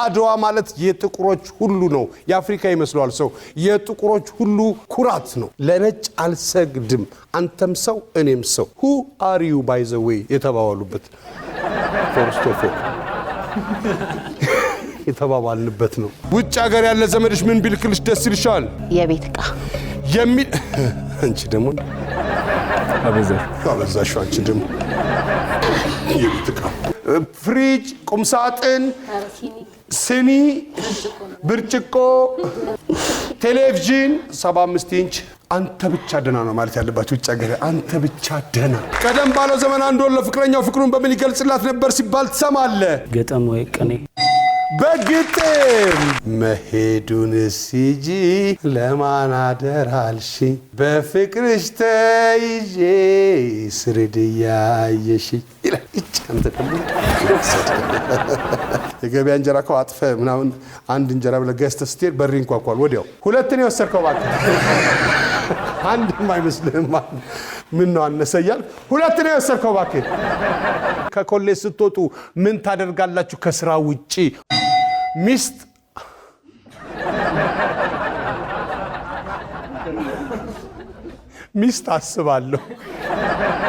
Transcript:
አድዋ ማለት የጥቁሮች ሁሉ ነው። የአፍሪካ ይመስለዋል ሰው የጥቁሮች ሁሉ ኩራት ነው። ለነጭ አልሰግድም አንተም ሰው እኔም ሰው who are you by the way የተባባሉበት first of all የተባባልንበት ነው። ውጭ ሀገር ያለ ዘመድሽ ምን ቢልክልሽ ደስ ይልሻል? የቤት ዕቃ የሚል አንቺ ደግሞ አበዛሽ አንቺ ደግሞ የቤት ዕቃ ፍሪጅ፣ ቁም ሳጥን፣ ስኒ፣ ብርጭቆ፣ ቴሌቪዥን 75 ኢንች አንተ ብቻ ደና ነው ማለት ያለባችሁ። ውጭ ሀገር አንተ ብቻ ደና። ቀደም ባለው ዘመን አንድ ወንድ ለፍቅረኛው ፍቅሩን በምን ይገልጽላት ነበር ሲባል ትሰማለህ? ገጠም ወይ ቅኔ በግጥም መሄዱን ሲጂ ለማን አደራልሽ በፍቅርሽ ተይዤ ስርድያየሽ ይላል። አንተ ደግሞ የገበያ እንጀራ እኮ አጥፈ ምናምን አንድ እንጀራ ብለህ ገዝተህ ስትሄድ በር ይንኳኳል ወዲያው። ሁለት ነው የወሰድከው እባክህ አንድ የማይመስልህም ምን ነው አነሰ እያልክ ሁለት ነው የወሰድከው እባክህ። ከኮሌጅ ስትወጡ ምን ታደርጋላችሁ ከስራ ውጪ? ሚስት አስባለሁ